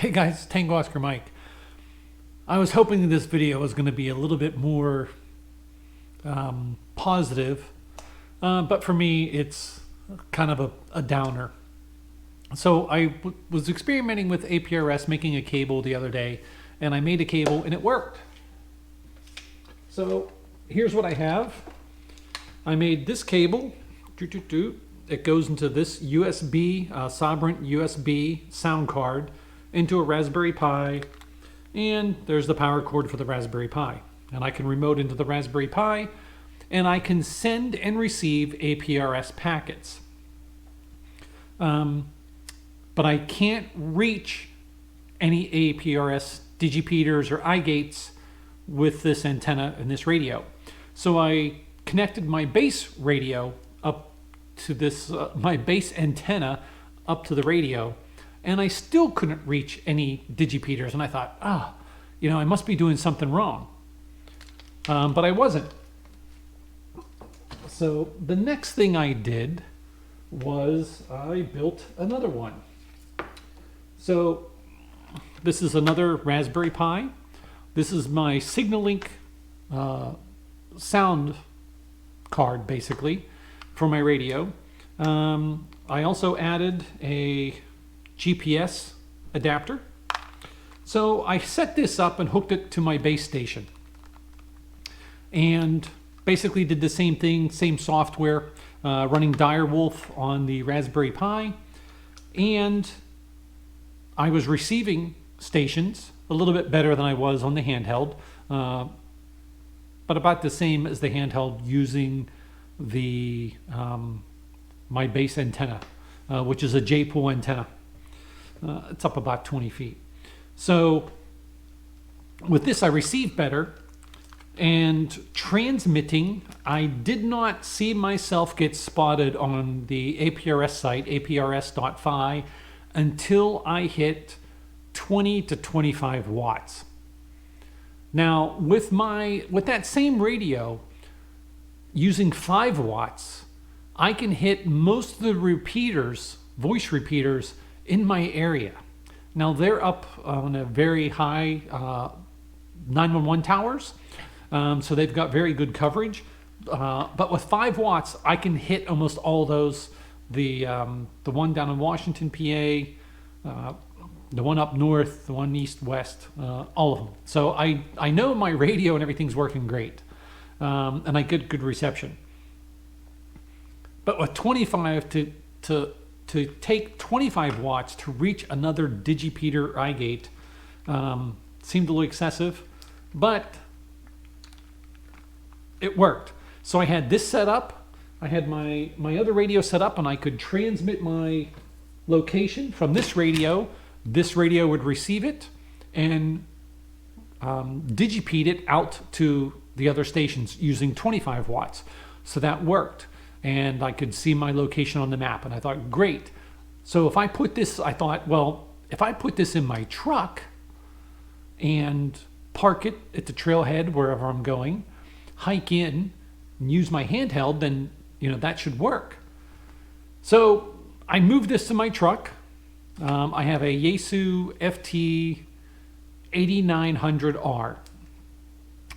Hey guys, Tango Oscar Mike. I was hoping this video was going to be a little bit more positive, but for me it's kind of a downer. So I was experimenting with APRS, making a cable the other day, and I made a cable and it worked. So here's what I have. I made this cable. It goes into this USB, Sovereign USB sound card, into a Raspberry Pi, and there's the power cord for the Raspberry Pi. And I can remote into the Raspberry Pi, and I can send and receive APRS packets. But I can't reach any APRS digipeaters or iGates with this antenna and this radio. So I connected my base radio up to this, my base antenna up to the radio, and I still couldn't reach any digipeaters. And I thought, I must be doing something wrong. But I wasn't. So the next thing I did was I built another one. So this is another Raspberry Pi. This is my SignalLink sound card, basically, for my radio. I also added a GPS adapter. So I set this up and hooked it to my base station. And basically did the same thing, same software, running Direwolf on the Raspberry Pi. And I was receiving stations a little bit better than I was on the handheld, but about the same as the handheld using the my base antenna, which is a J-pool antenna. It's up about 20 feet. So with this, I received better, and transmitting, I did not see myself get spotted on the APRS site, aprs.fi, until I hit 20 to 25 watts. Now, with that same radio, using 5 watts, I can hit most of the repeaters, voice repeaters, in my area. Now they're up on a very high 911 towers, so they've got very good coverage. But with 5 watts, I can hit almost all those. The one down in Washington, PA, the one up north, the one east, west, all of them. So I know my radio and everything's working great, and I get good reception. But with 25 to take 25 watts to reach another digipeater iGate seemed a little excessive, but it worked. So I had this set up. I had my other radio set up, and I could transmit my location from this radio. This radio would receive it and digipede it out to the other stations using 25 watts. So that worked. And I could see my location on the map. And I thought, great. So if I put this, I thought, well, if I put this in my truck and park it at the trailhead wherever I'm going, hike in and use my handheld, then, that should work. So I moved this to my truck. I have a Yaesu FT 8900R,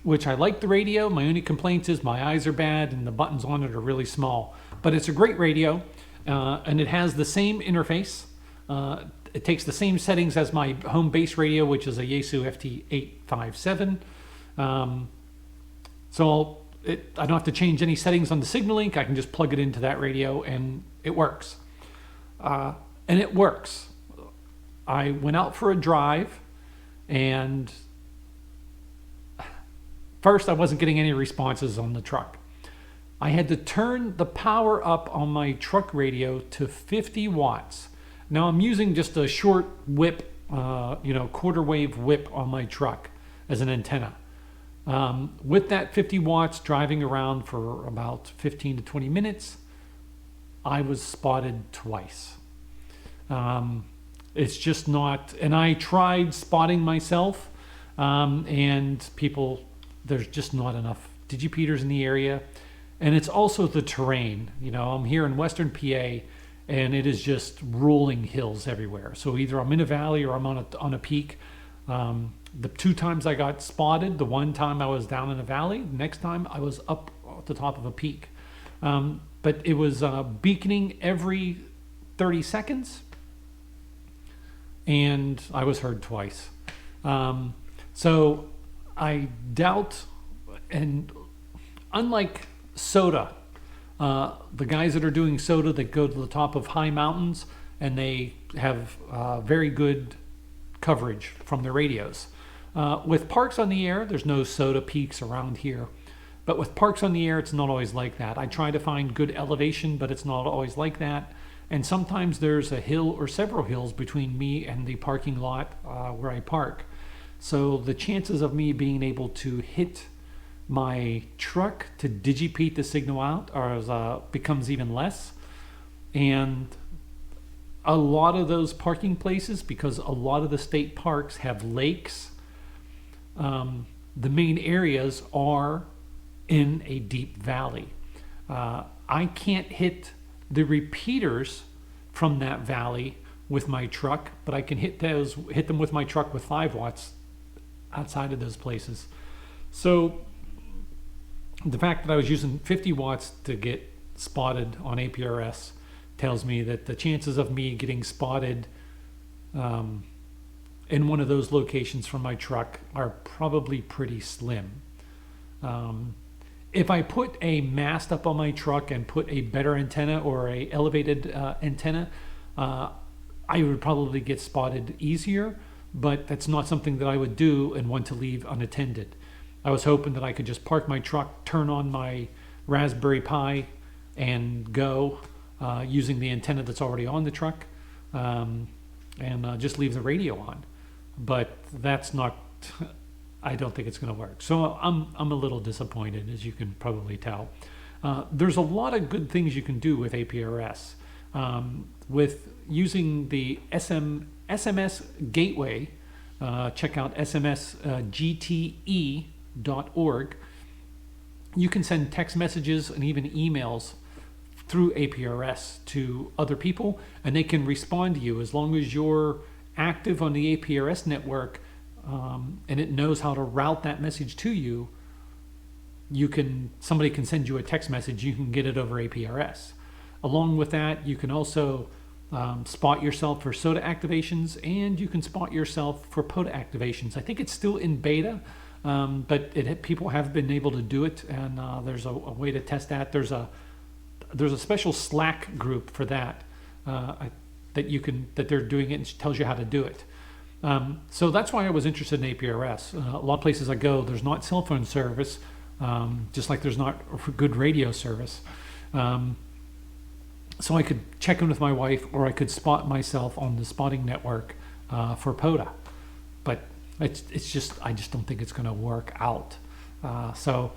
which I like the radio. My only complaint is my eyes are bad and the buttons on it are really small. But it's a great radio, and it has the same interface. It takes the same settings as my home base radio, which is a Yaesu FT 857. So I don't have to change any settings on the SignalLink. I can just plug it into that radio and it works. And it works. I went out for a drive, and first, I wasn't getting any responses on the truck. I had to turn the power up on my truck radio to 50 watts. Now I'm using just a short whip, quarter wave whip on my truck as an antenna. With that 50 watts, driving around for about 15 to 20 minutes, I was spotted twice. It's just not, and I tried spotting myself, and people, there's just not enough digipeaters in the area. And it's also the terrain. I'm here in Western PA, and it is just rolling hills everywhere. So either I'm in a valley or I'm on a peak. The 2 times I got spotted, the 1 time I was down in a valley, the next time I was up at the top of a peak. But it was beaconing every 30 seconds, and I was heard twice. So I doubt, and unlike soda, the guys that are doing soda that go to the top of high mountains and they have very good coverage from their radios. With parks on the air, there's no soda peaks around here. But with parks on the air, it's not always like that. I try to find good elevation, but it's not always like that. And sometimes there's a hill or several hills between me and the parking lot where I park. So the chances of me being able to hit my truck to digipeat the signal out becomes even less. And a lot of those parking places, because a lot of the state parks have lakes, the main areas are in a deep valley. I can't hit the repeaters from that valley with my truck, but I can hit them with my truck with 5 watts outside of those places. So the fact that I was using 50 watts to get spotted on APRS tells me that the chances of me getting spotted in one of those locations from my truck are probably pretty slim. If I put a mast up on my truck and put a better antenna or a elevated antenna, I would probably get spotted easier, but that's not something that I would do and want to leave unattended. I was hoping that I could just park my truck, turn on my Raspberry Pi, and go using the antenna that's already on the truck, and just leave the radio on. But that's not, I don't think it's going to work. So I'm a little disappointed, as you can probably tell. There's a lot of good things you can do with APRS. With using the SMS gateway, check out smsgte.org. You can send text messages and even emails through APRS to other people, and they can respond to you as long as you're active on the APRS network, and it knows how to route that message to you. Somebody can send you a text message, you can get it over APRS. Along with that, you can also spot yourself for SOTA activations, and you can spot yourself for POTA activations. I think it's still in beta, but people have been able to do it, and there's a way to test that. There's a special Slack group for that that they're doing it and tells you how to do it. So that's why I was interested in APRS. A lot of places I go, there's not cell phone service, just like there's not good radio service. So I could check in with my wife, or I could spot myself on the spotting network for POTA. But I just don't think it's going to work out. So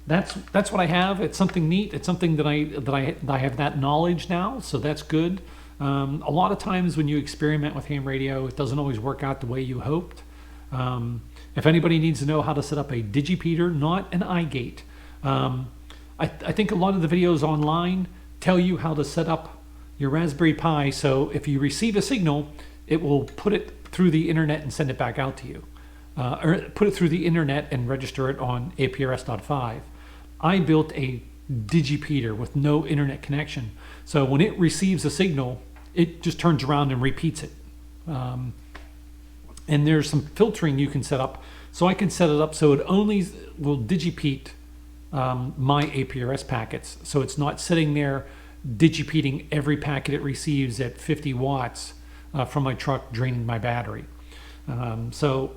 that's what I have. It's something neat. It's something that I have that knowledge now. So that's good. A lot of times when you experiment with ham radio, it doesn't always work out the way you hoped. If anybody needs to know how to set up a digipeater, not an iGate, I think a lot of the videos online tell you how to set up your Raspberry Pi, so if you receive a signal, it will put it through the internet and send it back out to you, or put it through the internet and register it on APRS.5. I built a digipeater with no internet connection, so when it receives a signal, it just turns around and repeats it. And there's some filtering you can set up, so I can set it up so it only will digipeat my APRS packets, so it's not sitting there digipeating every packet it receives at 50 watts from my truck, draining my battery. So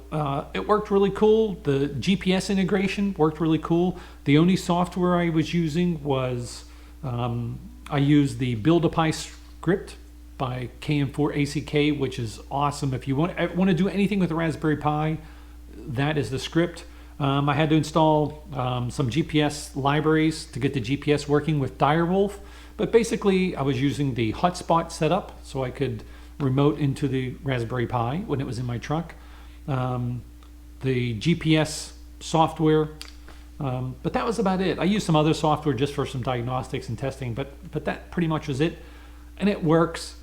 it worked really cool. The GPS integration worked really cool. The only software I was using was I used the Build-A-Pi script by KM4ACK, which is awesome. If you want to do anything with the Raspberry Pi, that is the script. I had to install some GPS libraries to get the GPS working with Direwolf, but basically I was using the hotspot setup so I could remote into the Raspberry Pi when it was in my truck. The GPS software, but that was about it. I used some other software just for some diagnostics and testing, but that pretty much was it. and it works.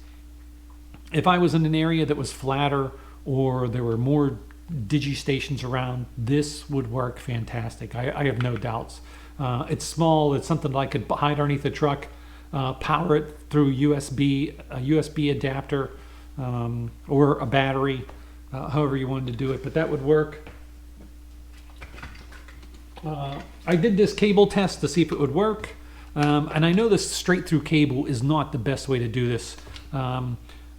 If I was in an area that was flatter or there were more digi stations around, this would work fantastic. I have no doubts. It's small. It's something that I could hide underneath the truck, power it through a USB adapter, or a battery, however you wanted to do it, but that would work. I did this cable test to see if it would work, and I know this straight through cable is not the best way to do this.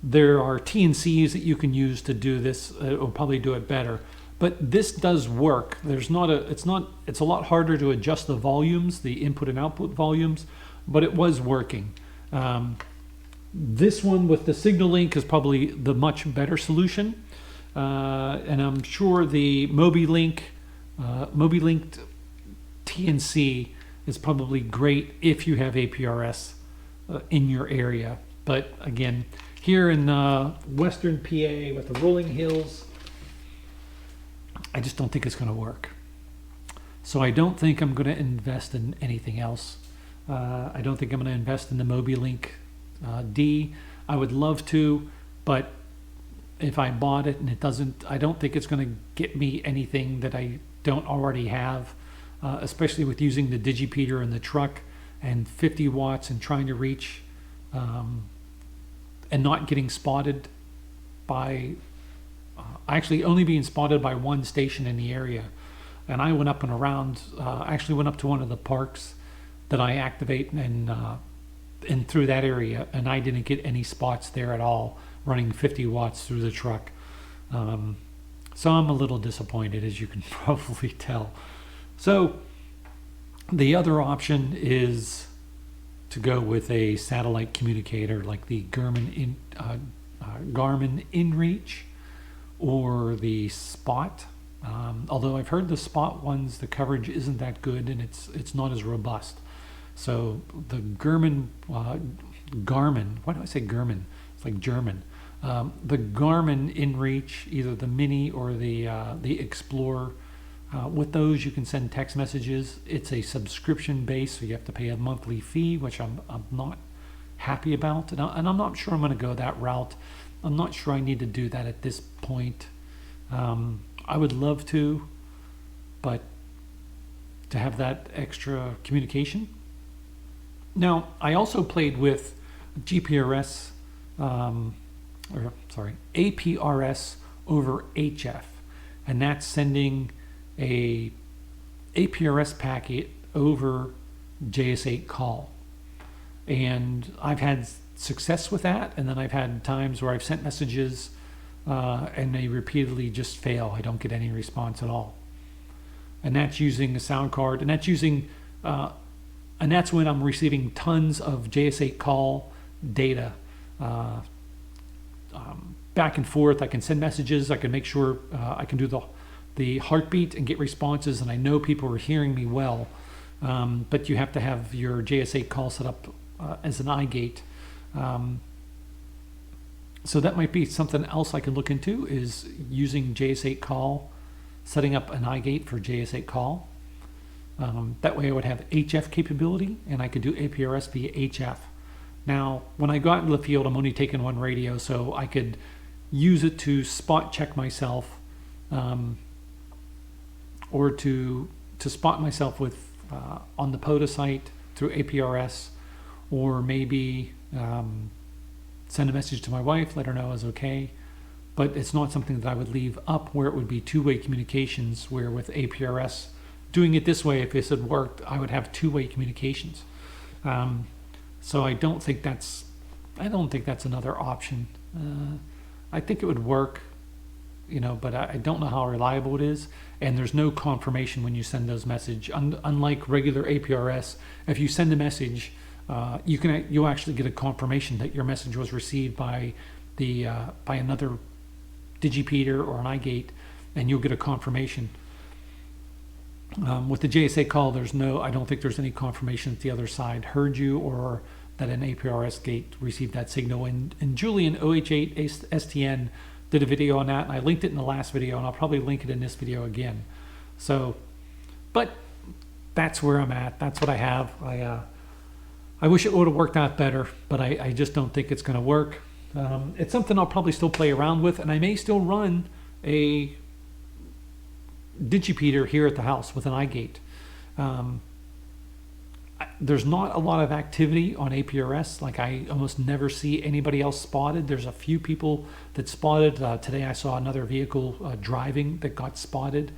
There are TNCs that you can use to do this. It will probably do it better, but this does work. It's a lot harder to adjust the volumes, the input and output volumes, but it was working. This one with the Signal Link is probably the much better solution, and I'm sure the MobiLink TNC is probably great if you have APRS in your area. But again, here in Western PA with the rolling hills, I just don't think it's going to work. So I don't think I'm going to invest in anything else. I don't think I'm going to invest in the MobiLink D. I would love to, but if I bought it and it doesn't, I don't think it's going to get me anything that I don't already have, especially with using the digipeater in the truck and 50 watts and trying to reach and not getting spotted by, actually only being spotted by one station in the area. And I went up and around, actually went up to one of the parks that I activate and through that area, and I didn't get any spots there at all, running 50 watts through the truck. So I'm a little disappointed, as you can probably tell. So the other option is to go with a satellite communicator like the Garmin InReach or the Spot. Although I've heard the Spot ones, the coverage isn't that good and it's not as robust. So the Garmin, why do I say Garmin? It's like German. The Garmin InReach, either the Mini or the Explorer. With those, you can send text messages. It's a subscription base, so you have to pay a monthly fee, which I'm not happy about, and I'm not sure I'm going to go that route. I'm not sure I need to do that at this point. I would love to, but to have that extra communication. Now, I also played with APRS over HF, and that's sending a APRS packet over JS8 call. And I've had success with that, and then I've had times where I've sent messages and they repeatedly just fail. I don't get any response at all. And that's using a sound card, and that's using and that's when I'm receiving tons of JS8 call data back and forth. I can send messages. I can make sure I can do the heartbeat and get responses, and I know people are hearing me well. But you have to have your JS8 call set up as an iGate. So that might be something else I can look into, is using JS8 call, setting up an iGate for JS8 call. That way I would have HF capability, and I could do APRS via HF. Now, when I go out into the field, I'm only taking one radio, so I could use it to spot check myself, or to spot myself with on the POTA site through APRS, or maybe send a message to my wife, let her know I was okay. But it's not something that I would leave up where it would be two-way communications, where with APRS, doing it this way, if this had worked, I would have two-way communications. So I don't think that's another option. I think it would work, but I don't know how reliable it is, and there's no confirmation when you send those messages. Unlike regular APRS, if you send a message, you'll actually get a confirmation that your message was received by another digipeater or an iGate, and you'll get a confirmation. With the JSA call, I don't think there's any confirmation that the other side heard you or that an APRS gate received that signal. And Julian OH8 STN did a video on that, and I linked it in the last video, and I'll probably link it in this video again. So, but that's where I'm at. That's what I have. I wish it would have worked out better, but I just don't think it's going to work. It's something I'll probably still play around with, and I may still run a digipeater here at the house with an iGate. There's not a lot of activity on APRS. Like, I almost never see anybody else spotted. There's a few people that spotted. Today I saw another vehicle driving that got spotted.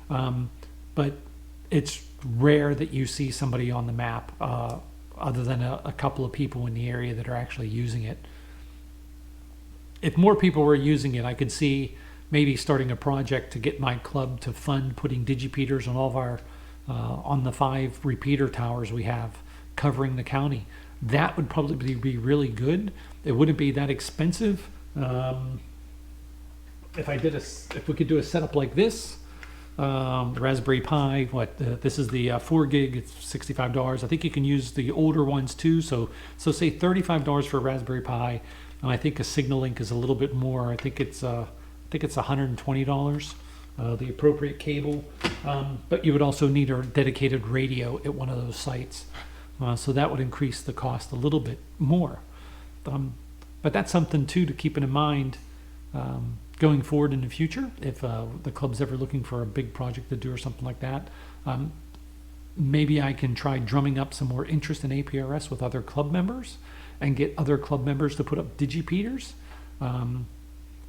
But it's rare that you see somebody on the map other than a couple of people in the area that are actually using it. If more people were using it, I could see maybe starting a project to get my club to fund putting digipeaters on all of our on the 5 repeater towers we have covering the county. That would probably be really good. It wouldn't be that expensive. If we could do a setup like this, the Raspberry Pi, this is the 4 gig, it's $65. I think you can use the older ones too. So say $35 for a Raspberry Pi. And I think a Signal-Link is a little bit more. I think it's $120. The appropriate cable, but you would also need a dedicated radio at one of those sites, so that would increase the cost a little bit more. But that's something too to keep in mind going forward in the future. If the club's ever looking for a big project to do or something like that, maybe I can try drumming up some more interest in APRS with other club members and get other club members to put up digipeaters.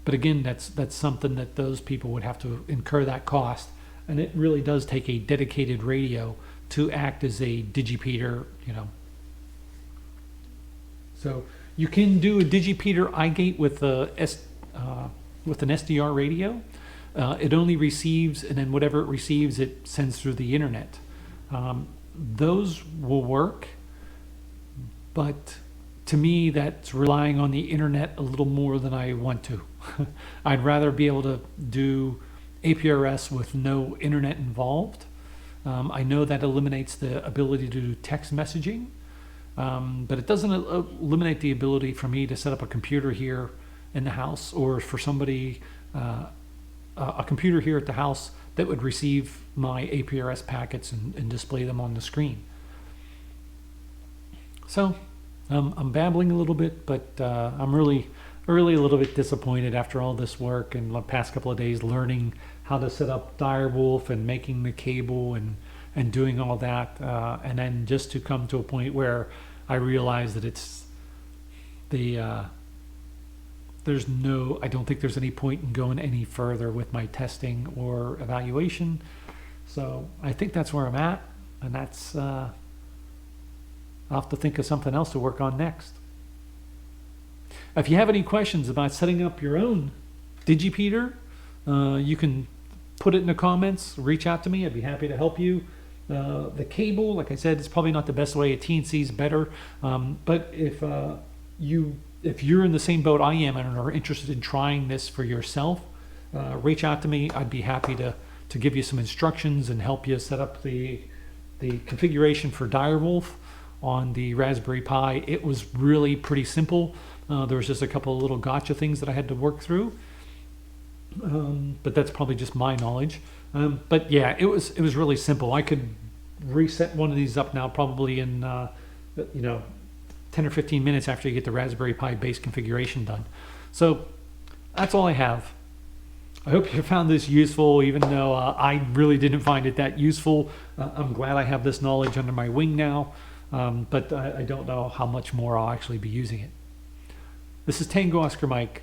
But again, that's something that those people would have to incur that cost, and it really does take a dedicated radio to act as a digipeater, So you can do a digipeater iGate with an SDR radio. It only receives, and then whatever it receives, it sends through the internet. Those will work, but to me, that's relying on the internet a little more than I want to. I'd rather be able to do APRS with no internet involved. I know that eliminates the ability to do text messaging, but it doesn't eliminate the ability for me to set up a computer here in the house, or for somebody, a computer here at the house that would receive my APRS packets and display them on the screen. So I'm babbling a little bit, but I'm really a little bit disappointed after all this work and the past couple of days learning how to set up Direwolf and making the cable and doing all that, and then just to come to a point where I realize that I don't think there's any point in going any further with my testing or evaluation. So I think that's where I'm at, and that's I'll have to think of something else to work on next. If you have any questions about setting up your own digipeater, you can put it in the comments, reach out to me. I'd be happy to help you. The cable, like I said, is probably not the best way. A TNC is better. But if you're in the same boat I am and are interested in trying this for yourself, reach out to me. I'd be happy to give you some instructions and help you set up the configuration for Direwolf on the Raspberry Pi. It was really pretty simple. There was just a couple of little gotcha things that I had to work through, but that's probably just my knowledge. But yeah, it was really simple. I could reset one of these up now probably in 10 or 15 minutes after you get the Raspberry Pi base configuration done. So that's all I have. I hope you found this useful, even though I really didn't find it that useful. I'm glad I have this knowledge under my wing now, but I don't know how much more I'll actually be using it. This is Tango Oscar Mike,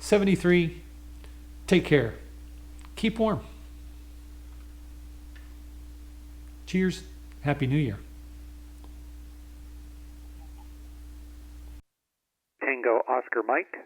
73. Take care. Keep warm. Cheers. Happy New Year. Tango Oscar Mike.